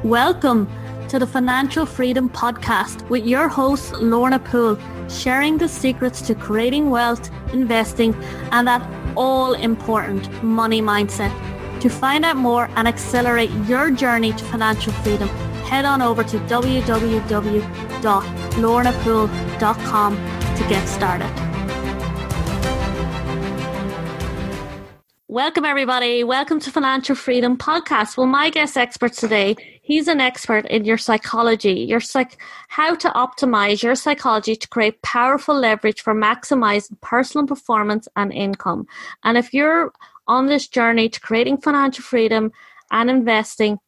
Welcome to the Financial Freedom Podcast with your host, Lorna Poole, sharing the secrets to creating wealth, investing, and that all-important money mindset. To find out more and accelerate your journey to financial freedom, head on over to www.lornapoole.com to get started. Welcome, everybody. Welcome to Financial Freedom Podcast. Well, my guest expert today, he's an expert in your psychology, how to optimize your psychology to create powerful leverage for maximizing personal performance and income. And if you're on this journey to creating financial freedom and investing,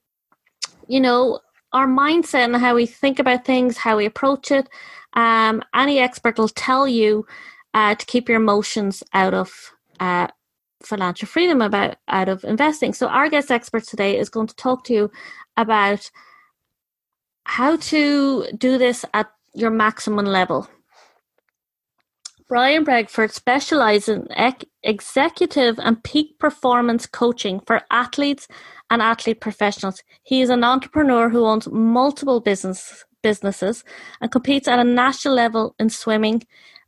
you know, our mindset and how we think about things, how we approach it, any expert will tell you to keep your emotions out of financial freedom, out of investing. So our guest expert today is going to talk to you about how to do this at your maximum level. Brian Bergford specializes in executive and peak performance coaching for athletes and athlete professionals. He is an entrepreneur who owns multiple businesses and competes at a national level in swimming,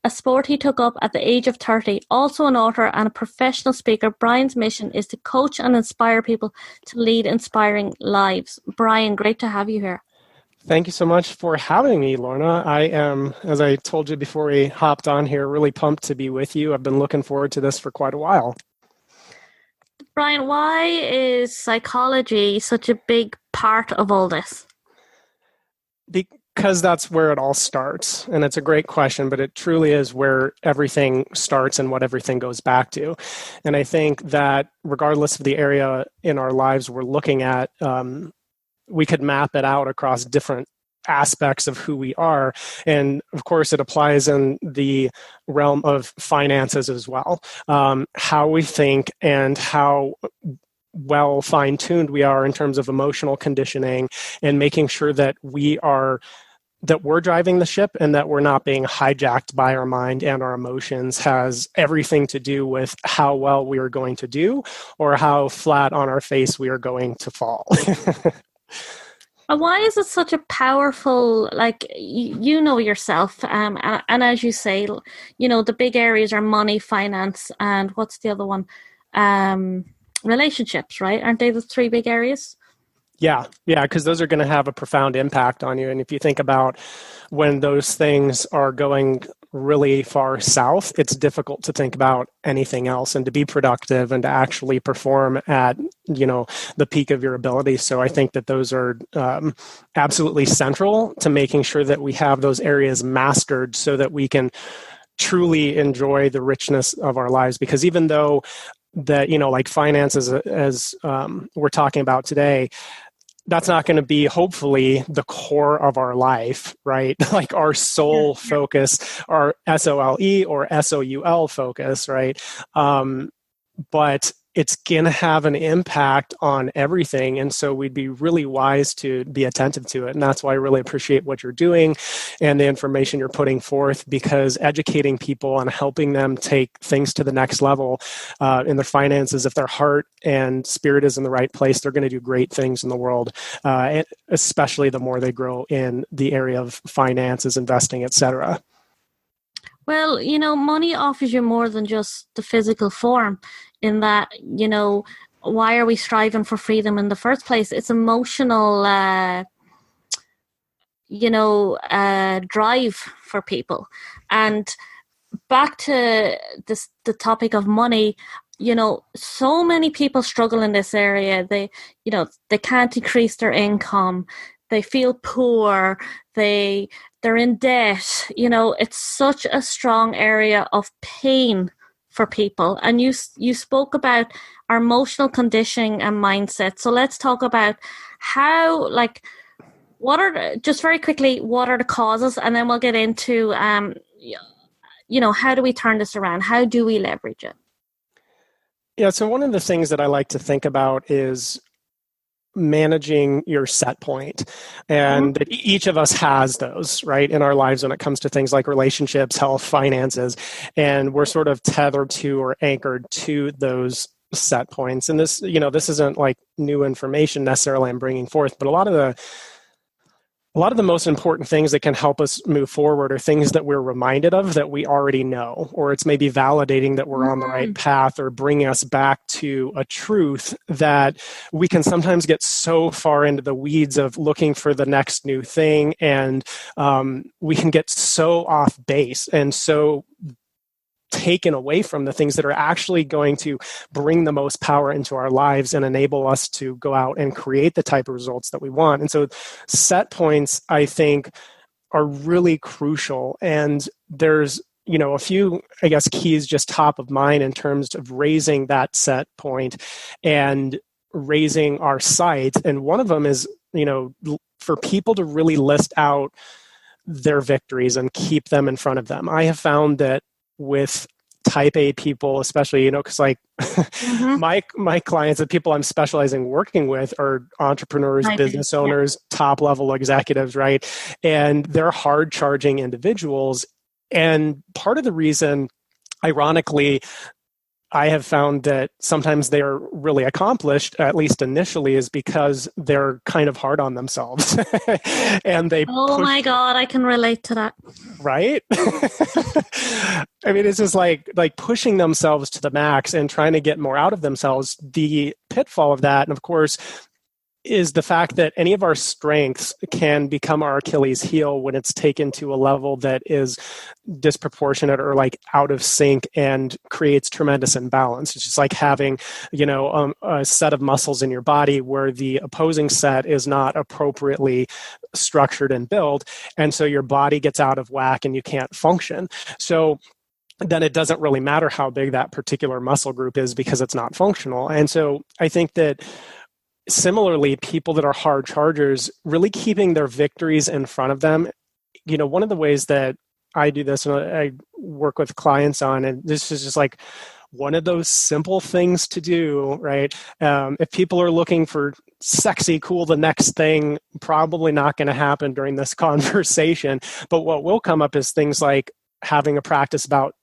a sport he took up at the age of 30. Also an author and a professional speaker, Brian's mission is to coach and inspire people to lead inspiring lives. Brian, great to have you here. Thank you so much for having me, Lorna. I am, as I told you before we hopped on here, really pumped to be with you. I've been looking forward to this for quite a while. Brian, why is psychology such a big part of all this? Because that's where it all starts. And it's a great question, but it truly is where everything starts and what everything goes back to. And I think that regardless of the area in our lives we're looking at, we could map it out across different aspects of who we are. And of course, it applies in the realm of finances as well. How we think and how well fine-tuned we are in terms of emotional conditioning and making sure that we're driving the ship and that we're not being hijacked by our mind and our emotions has everything to do with how well we are going to do or how flat on our face we are going to fall. Why is it such a powerful, you know yourself, and as you say, you know, the big areas are money, finance, and what's the other one? Relationships, right? Aren't they the three big areas? Yeah, because those are going to have a profound impact on you. And if you think about when those things are going really far south, it's difficult to think about anything else and to be productive and to actually perform at, you know, the peak of your ability. So I think that those are absolutely central to making sure that we have those areas mastered so that we can truly enjoy the richness of our lives. Because even though that, you know, like finances, as we're talking about today, that's not going to be hopefully the core of our life, right? Like our sole focus, our SOLE or SOUL focus, right? But it's going to have an impact on everything. And so we'd be really wise to be attentive to it. And that's why I really appreciate what you're doing and the information you're putting forth, because educating people and helping them take things to the next level in their finances, if their heart and spirit is in the right place, they're going to do great things in the world, and especially the more they grow in the area of finances, investing, etc. Well, you know, money offers you more than just the physical form in that, you know, why are we striving for freedom in the first place? It's emotional, drive for people. And back to the topic of money, you know, so many people struggle in this area. They can't increase their income. They feel poor. They're in debt. You know, it's such a strong area of pain for people. And you spoke about our emotional conditioning and mindset. So let's talk about how, just very quickly, what are the causes? And then we'll get into, how do we turn this around? How do we leverage it? Yeah, so one of the things that I like to think about is managing your set point. And that each of us has those, right, in our lives when it comes to things like relationships, health, finances. And we're sort of tethered to or anchored to those set points. And this, this isn't like new information necessarily I'm bringing forth, but a lot of the most important things that can help us move forward are things that we're reminded of that we already know, or it's maybe validating that we're on the right path, or bringing us back to a truth that we can sometimes get so far into the weeds of looking for the next new thing. And we can get so off base and so taken away from the things that are actually going to bring the most power into our lives and enable us to go out and create the type of results that we want. And so set points, I think, are really crucial. And there's, a few, I guess, keys just top of mind in terms of raising that set point and raising our sight. And one of them is, for people to really list out their victories and keep them in front of them. I have found that with type A people, especially, because like my clients, the people I'm specializing working with are entrepreneurs, business owners, top level executives, right? And they're hard charging individuals. And part of the reason, ironically, I have found that sometimes they're really accomplished, at least initially, is because they're kind of hard on themselves. And they my God, I can relate to that. Right? I mean, it's just like pushing themselves to the max and trying to get more out of themselves. The pitfall of that, and of course, is the fact that any of our strengths can become our Achilles heel when it's taken to a level that is disproportionate or like out of sync and creates tremendous imbalance. It's just like having, a set of muscles in your body where the opposing set is not appropriately structured and built. And so your body gets out of whack and you can't function. So then it doesn't really matter how big that particular muscle group is because it's not functional. And so I think that similarly, people that are hard chargers, really keeping their victories in front of them. One of the ways that I do this and I work with clients on, and this is just like one of those simple things to do, right? If people are looking for sexy, cool, the next thing, probably not going to happen during this conversation. But what will come up is things like having a practice about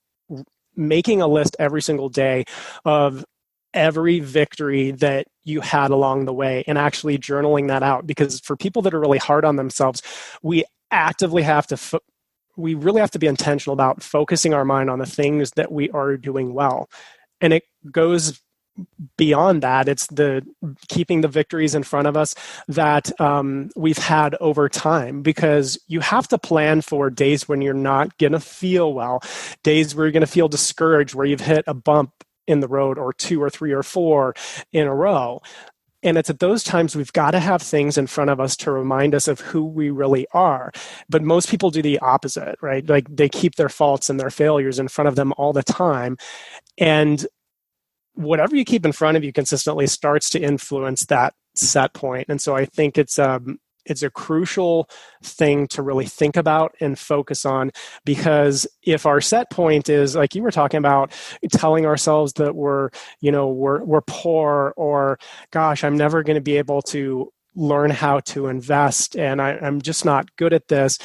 making a list every single day of every victory that you had along the way and actually journaling that out. Because for people that are really hard on themselves, we actively have to we really have to be intentional about focusing our mind on the things that we are doing well. And it goes beyond that. It's the keeping the victories in front of us that we've had over time, because you have to plan for days when you're not going to feel well, days where you're going to feel discouraged, where you've hit a bump in the road or 2 or 3 or 4 in a row. And it's at those times we've got to have things in front of us to remind us of who we really are. But most people do the opposite, right? Like they keep their faults and their failures in front of them all the time. And whatever you keep in front of you consistently starts to influence that set point. And so I think it's a crucial thing to really think about and focus on, because if our set point is, like you were talking about, telling ourselves that we're poor, or gosh, I'm never going to be able to learn how to invest and I'm just not good at this,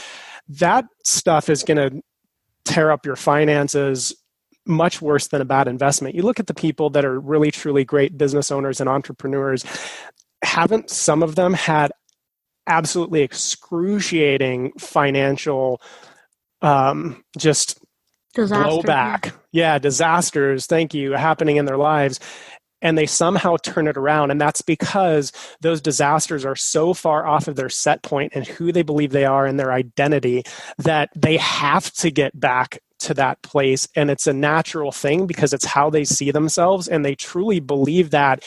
that stuff is going to tear up your finances much worse than a bad investment. You look at the people that are really, truly great business owners and entrepreneurs, haven't some of them had absolutely excruciating financial just blowback? Yeah, disasters, thank you, happening in their lives. And they somehow turn it around. And that's because those disasters are so far off of their set point and who they believe they are and their identity that they have to get back to that place. And it's a natural thing because it's how they see themselves. And they truly believe that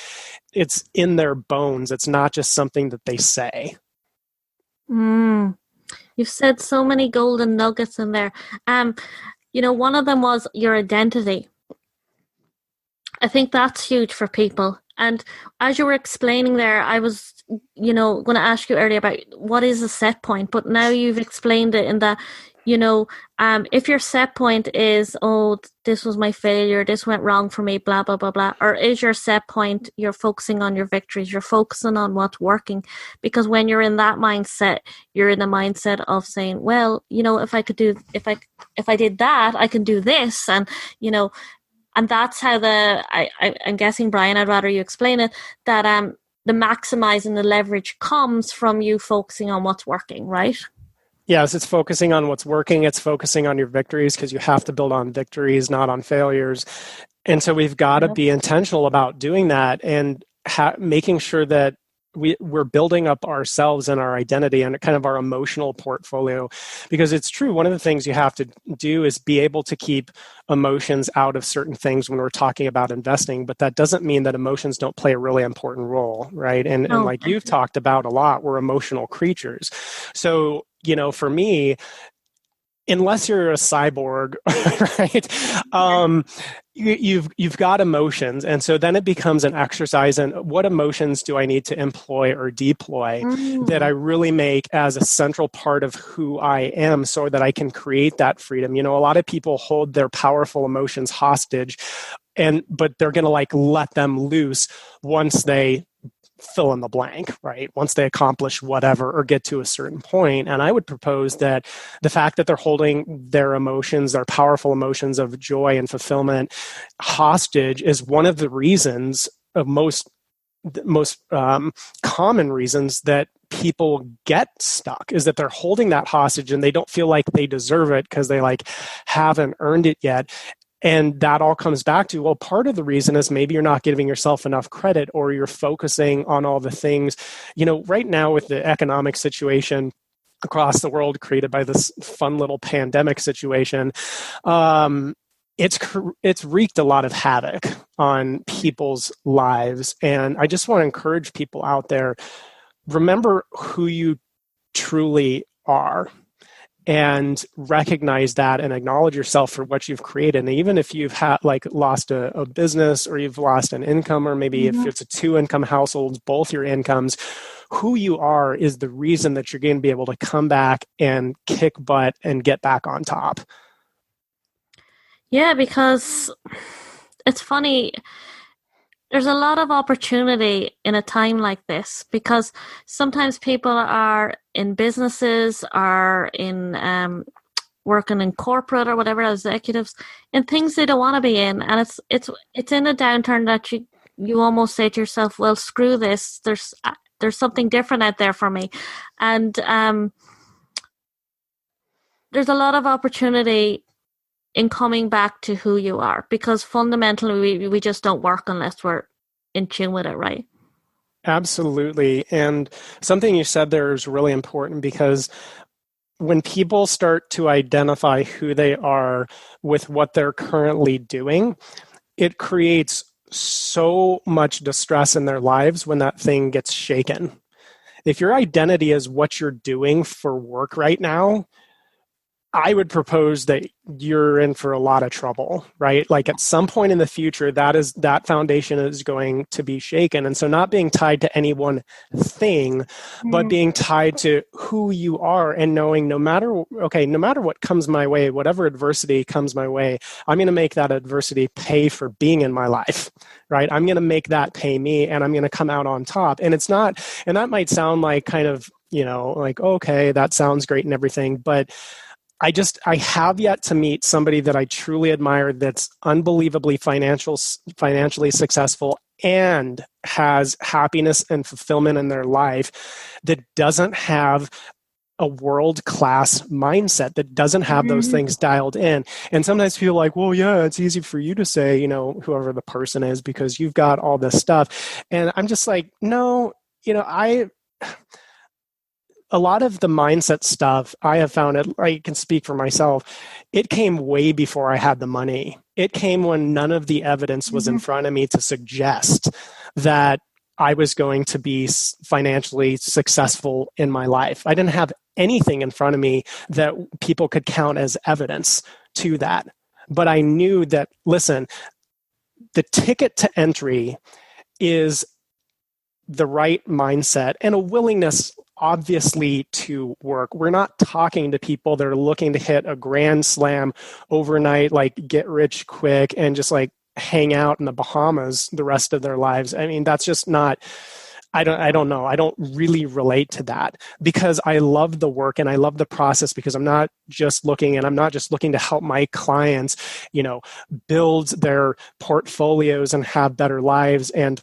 it's in their bones. It's not just something that they say. You've said so many golden nuggets in there. One of them was your identity. I think that's huge for people. And as you were explaining there, I was, going to ask you earlier about what is a set point, but now you've explained it in that, if your set point is, oh, this was my failure, this went wrong for me, blah, blah, blah, blah, or is your set point, you're focusing on your victories, you're focusing on what's working? Because when you're in that mindset, you're in the mindset of saying, well, if I did that, I can do this. And, And that's how I'm guessing, Brian, I'd rather you explain it, that the maximizing the leverage comes from you focusing on what's working, right? Yes, it's focusing on what's working. It's focusing on your victories, because you have to build on victories, not on failures. And so we've got to be intentional about doing that, and making sure that we're building up ourselves and our identity and kind of our emotional portfolio. Because it's true, one of the things you have to do is be able to keep emotions out of certain things when we're talking about investing. But that doesn't mean that emotions don't play a really important role, right? And like you've talked about a lot, we're emotional creatures. So, for me, unless you're a cyborg, right? You've got emotions, and so then it becomes an exercise in what emotions do I need to employ or deploy that I really make as a central part of who I am, so that I can create that freedom. A lot of people hold their powerful emotions hostage, but they're going to let them loose once they fill in the blank, right? Once they accomplish whatever or get to a certain point. And I would propose that the fact that they're holding their emotions, their powerful emotions of joy and fulfillment hostage, is one of the reasons, of most common reasons, that people get stuck, is that they're holding that hostage and they don't feel like they deserve it because they haven't earned it yet. And that all comes back to, well, part of the reason is maybe you're not giving yourself enough credit, or you're focusing on all the things, right now with the economic situation across the world created by this fun little pandemic situation. It's wreaked a lot of havoc on people's lives. And I just want to encourage people out there, remember who you truly are, and recognize that and acknowledge yourself for what you've created. And even if you've lost a business, or you've lost an income, or maybe if it's a 2-income household, both your incomes, who you are is the reason that you're going to be able to come back and kick butt and get back on top. Yeah, because it's funny. There's a lot of opportunity in a time like this, because sometimes people are in businesses, are in working in corporate or whatever, executives, in things they don't want to be in, and it's in a downturn that you almost say to yourself, well, screw this. There's something different out there for me, and there's a lot of opportunity in coming back to who you are, because fundamentally we just don't work unless we're in tune with it, right? Absolutely. And something you said there is really important, because when people start to identify who they are with what they're currently doing, it creates so much distress in their lives when that thing gets shaken. If your identity is what you're doing for work right now, I would propose that you're in for a lot of trouble, right? At some point in the future, that foundation is going to be shaken. And so not being tied to any one thing, but being tied to who you are, and knowing no matter what comes my way, whatever adversity comes my way, I'm going to make that adversity pay for being in my life, right? I'm going to make that pay me, and I'm going to come out on top. And it's not, and that might sound like kind of, okay, that sounds great and everything, but I have yet to meet somebody that I truly admire that's unbelievably financially successful and has happiness and fulfillment in their life, that doesn't have a world-class mindset, that doesn't have those things dialed in. And sometimes people are like, well, yeah, it's easy for you to say, whoever the person is, because you've got all this stuff. And I'm just like, no, a lot of the mindset stuff I have found, I can speak for myself, it came way before I had the money. It came when none of the evidence was in front of me to suggest that I was going to be financially successful in my life. I didn't have anything in front of me that people could count as evidence to that. But I knew that, listen, the ticket to entry is the right mindset and a willingness, obviously, to work. We're not talking to people that are looking to hit a grand slam overnight, get rich quick and just hang out in the Bahamas the rest of their lives. I mean, that's just not, I don't know. I don't really relate to that because I love the work and I love the process because I'm not just looking to help my clients, build their portfolios and have better lives and,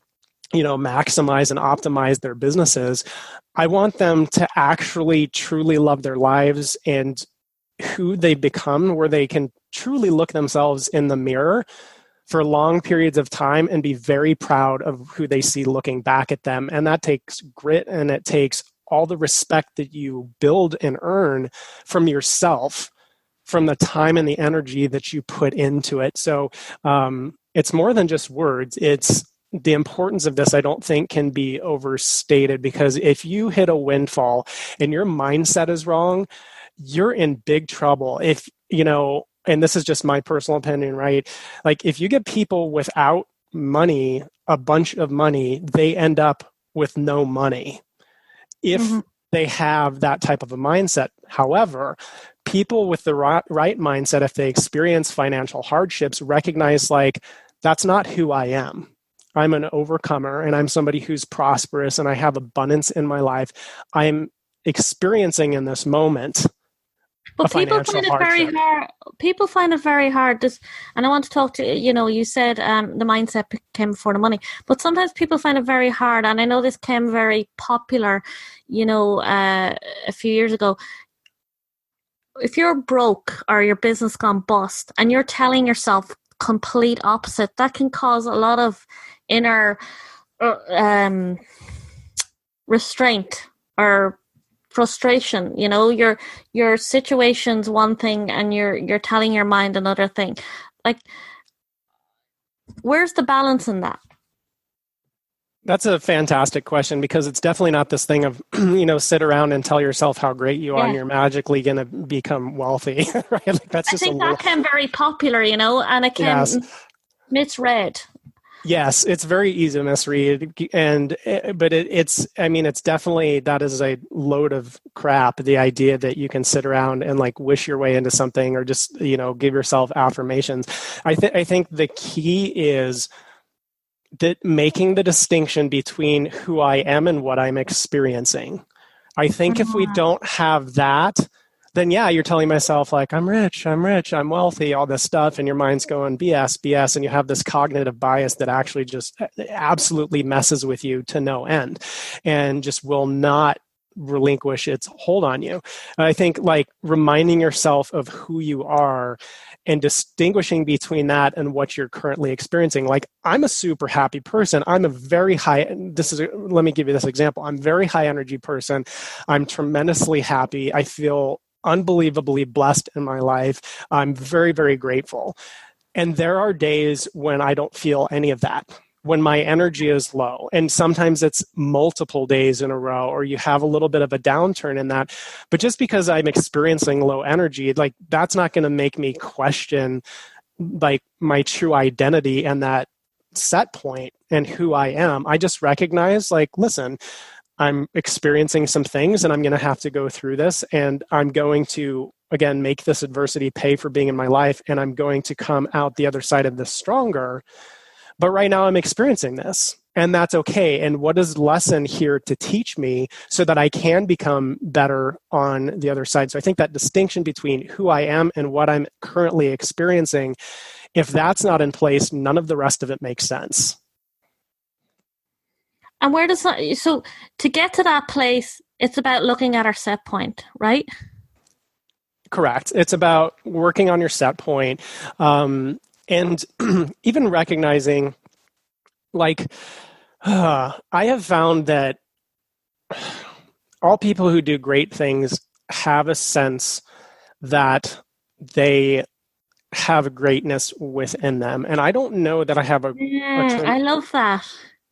maximize and optimize their businesses. I want them to actually truly love their lives and who they become, where they can truly look themselves in the mirror for long periods of time and be very proud of who they see looking back at them. And that takes grit and it takes all the respect that you build and earn from yourself, from the time and the energy that you put into it. So it's more than just words. It's the importance of this, I don't think, can be overstated, because if you hit a windfall and your mindset is wrong, you're in big trouble. If, and this is just my personal opinion, right? Like if you get people without money, a bunch of money, they end up with no money if they have that type of a mindset. However, people with the right mindset, if they experience financial hardships, recognize like, that's not who I am. I'm an overcomer and I'm somebody who's prosperous and I have abundance in my life. I'm experiencing in this moment. But people find it very hard. People find it very hard. And I want to talk to you. You said the mindset came before the money, but sometimes people find it very hard. And I know this came very popular, a few years ago. If you're broke or your business gone bust, and you're telling yourself complete opposite, that can cause a lot of inner restraint or frustration. Your situation's one thing and you're telling your mind another thing. Like, where's the balance in that? That's a fantastic question, because it's definitely not this thing of, sit around and tell yourself how great you are and you're magically going to become wealthy, right? Like that's just I think that can very popular, and it can misread. Yes, it's very easy to misread, but it's definitely, that is a load of crap. The idea that you can sit around and like wish your way into something or just give yourself affirmations. I think the key is that making the distinction between who I am and what I'm experiencing. I think if we don't have that, then you're telling myself like, I'm rich, I'm wealthy, all this stuff, and your mind's going BS, and you have this cognitive bias that actually just absolutely messes with you to no end and just will not relinquish its hold on you. And I think like reminding yourself of who you are and distinguishing between that and what you're currently experiencing. Like, I'm a super happy person. I'm a very let me give you this example. I'm a very high energy person. I'm tremendously happy. I feel unbelievably blessed in my life. I'm very, very grateful. And there are days when I don't feel any of that, when my energy is low. And sometimes it's multiple days in a row, or you have a little bit of a downturn in that. But just because I'm experiencing low energy, like that's not going to make me question like my true identity and that set point and who I am. I just recognize like, listen, I'm experiencing some things and I'm going to have to go through this, and I'm going to, again, make this adversity pay for being in my life, and I'm going to come out the other side of this stronger. But right now I'm experiencing this, and that's okay. And what is the lesson here to teach me so that I can become better on the other side? So I think that distinction between who I am and what I'm currently experiencing, if that's not in place, none of the rest of it makes sense. And where does that, so to get to that place, it's about looking at our set point, right? Correct. It's about working on your set point. And even recognizing, like, I have found that all people who do great things have a sense that they have greatness within them. And I don't know that I have I love that.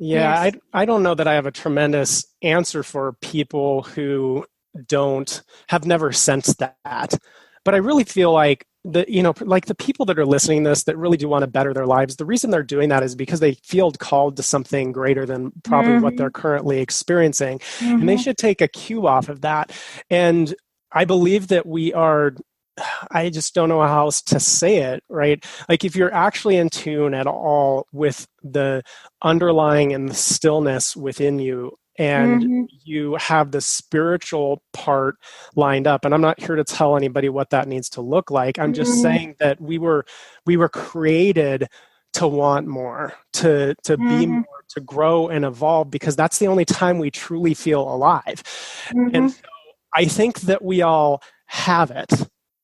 Yeah, yes. I don't know that I have a tremendous answer for people who have never sensed that. But I really feel like like the people that are listening to this that really do want to better their lives, the reason they're doing that is because they feel called to something greater than probably what they're currently experiencing. And they should take a cue off of that. And I believe that I just don't know how else to say it, right? Like if you're actually in tune at all with the underlying and the stillness within you, and you have the spiritual part lined up. And I'm not here to tell anybody what that needs to look like. I'm just saying that we were created to want more, to be more, to grow and evolve, because that's the only time we truly feel alive. And so I think that we all have it,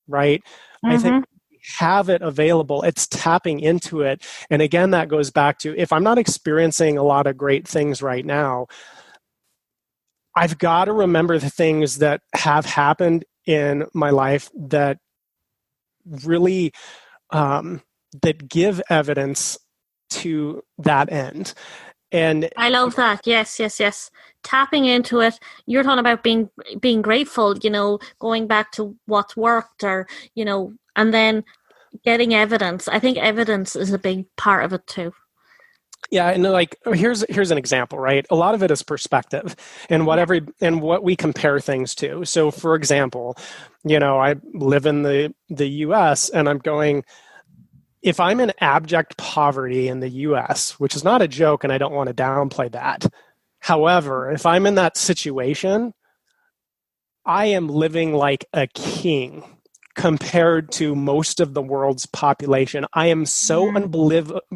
right? I think we have it available. It's tapping into it. And again, that goes back to, if I'm not experiencing a lot of great things right now, I've got to remember the things that have happened in my life that really that give evidence to that end. And I love that. Yes. Tapping into it. You're talking about being grateful, going back to what's worked, or, and then getting evidence. I think evidence is a big part of it too. Yeah, and here's an example, right? A lot of it is perspective and what we compare things to. So for example, I live in the US, and I'm going, if I'm in abject poverty in the US, which is not a joke, and I don't want to downplay that. However, if I'm in that situation, I am living like a king compared to most of the world's population. I am so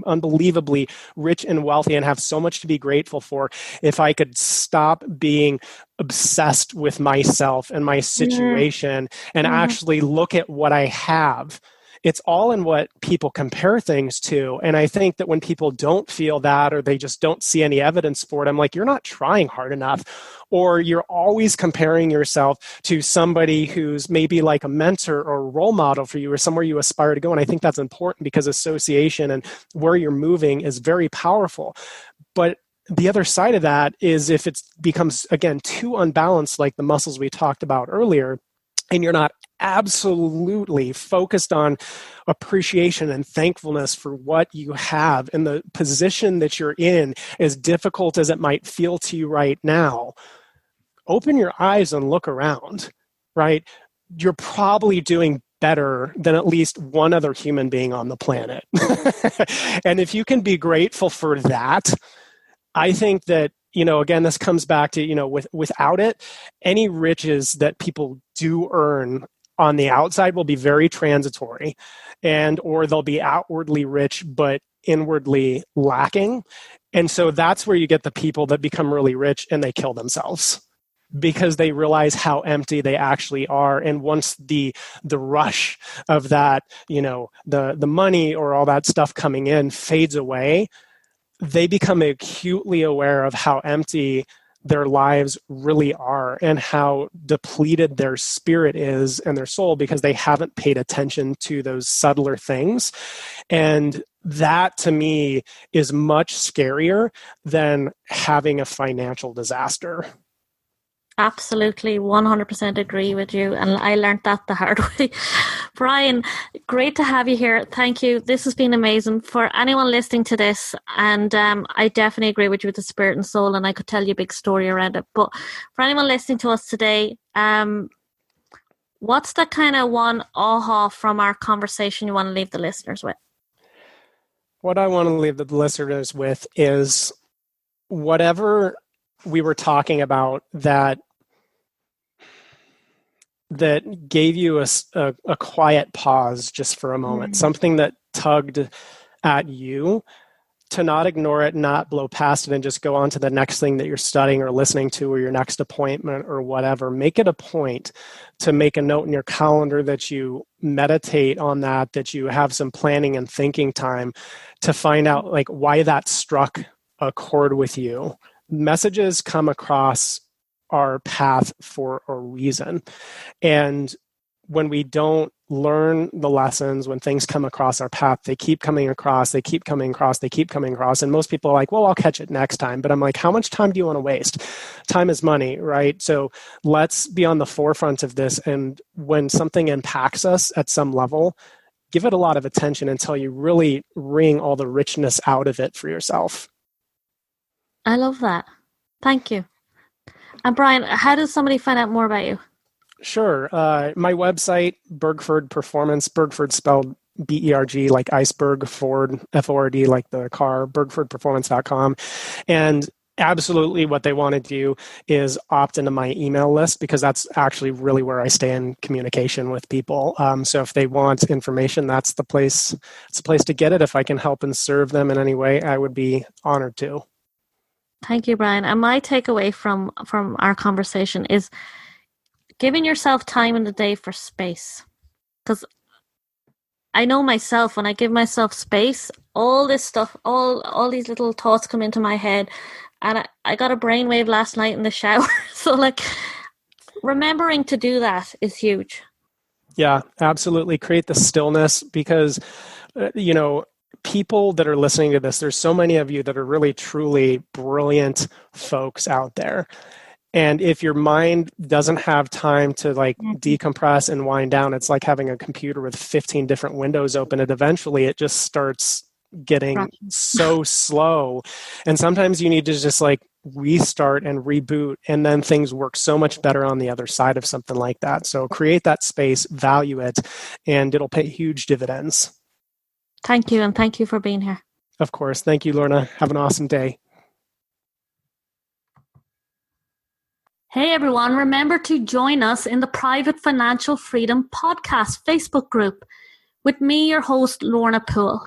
unbelievably rich and wealthy, and have so much to be grateful for. If I could stop being obsessed with myself and my situation and actually look at what I have. It's all in what people compare things to. And I think that when people don't feel that, or they just don't see any evidence for it, I'm like, you're not trying hard enough. Or you're always comparing yourself to somebody who's maybe like a mentor or a role model for you, or somewhere you aspire to go. And I think that's important, because association and where you're moving is very powerful. But the other side of that is, if it becomes, again, too unbalanced, like the muscles we talked about earlier, and you're not absolutely focused on appreciation and thankfulness for what you have and the position that you're in, as difficult as it might feel to you right now, open your eyes and look around, right? You're probably doing better than at least one other human being on the planet. And if you can be grateful for that, I think that, again, this comes back to, without it, any riches that people do earn on the outside will be very transitory, or they'll be outwardly rich but inwardly lacking. And so that's where you get the people that become really rich and they kill themselves, because they realize how empty they actually are. And once the rush of that, the money or all that stuff coming in fades away, they become acutely aware of how empty their lives really are, and how depleted their spirit is and their soul, because they haven't paid attention to those subtler things. And that, to me, is much scarier than having a financial disaster. Absolutely, 100% agree with you. And I learned that the hard way. Brian, great to have you here. Thank you. This has been amazing. For anyone listening to this, and I definitely agree with you with the spirit and soul, and I could tell you a big story around it. But for anyone listening to us today, what's the kind of one aha from our conversation you want to leave the listeners with? What I want to leave the listeners with is, whatever we were talking about that gave you a quiet pause just for a moment, something that tugged at you, to not ignore it, not blow past it, and just go on to the next thing that you're studying or listening to, or your next appointment or whatever. Make it a point to make a note in your calendar that you meditate on that you have some planning and thinking time to find out why that struck a chord with you. Messages come across our path for a reason. And when we don't learn the lessons, when things come across our path, they keep coming across. And most people are like, well, I'll catch it next time. But I'm like, how much time do you want to waste? Time is money, right? So let's be on the forefront of this. And when something impacts us at some level, give it a lot of attention until you really wring all the richness out of it for yourself. I love that. Thank you. And Brian, how does somebody find out more about you? Sure. My website, Bergford Performance, Bergford spelled B-E-R-G, like iceberg, Ford, F-O-R-D, like the car, bergfordperformance.com. And absolutely what they want to do is opt into my email list, because that's actually really where I stay in communication with people. So if they want information, that's the place. It's a place to get it. If I can help and serve them in any way, I would be honored to. Thank you, Brian. And my takeaway from our conversation is giving yourself time in the day for space. Because I know myself, when I give myself space, all this stuff, all these little thoughts come into my head. And I got a brainwave last night in the shower. So like remembering to do that is huge. Yeah, absolutely. Create the stillness, because, people that are listening to this, there's so many of you that are really, truly brilliant folks out there. And if your mind doesn't have time to decompress and wind down, it's like having a computer with 15 different windows open, and eventually it just starts getting so slow. And sometimes you need to just restart and reboot, and then things work so much better on the other side of something like that. So create that space, value it, and it'll pay huge dividends. Thank you, and thank you for being here. Of course. Thank you, Lorna. Have an awesome day. Hey everyone, remember to join us in the Private Financial Freedom Podcast Facebook group with me, your host, Lorna Poole.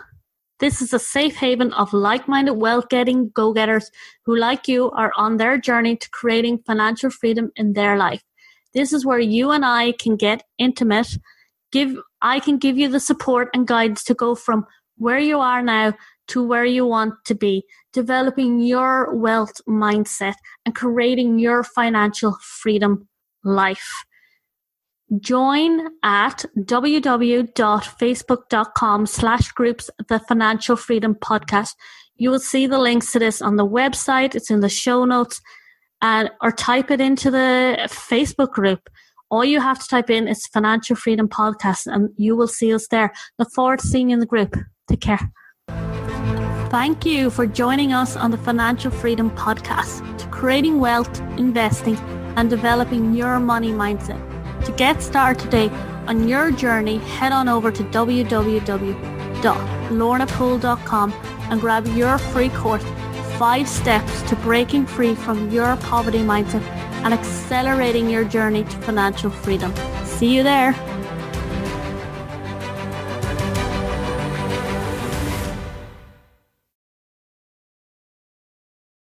This is a safe haven of like-minded wealth-getting go-getters who, like you, are on their journey to creating financial freedom in their life. This is where you and I can get intimate. I can give you the support and guidance to go from where you are now to where you want to be, developing your wealth mindset and creating your financial freedom life. Join at www.facebook.com/groups The Financial Freedom Podcast. You will see the links to this on the website. It's in the show notes, or type it into the Facebook group. All you have to type in is Financial Freedom Podcast, and you will see us there. Look forward to seeing you in the group. Take care. Thank you for joining us on the Financial Freedom Podcast, to creating wealth, investing, and developing your money mindset. To get started today on your journey, head on over to www.lornapoole.com and grab your free course, 5 Steps to Breaking Free from Your Poverty Mindset and Accelerating Your Journey to Financial Freedom. See you there.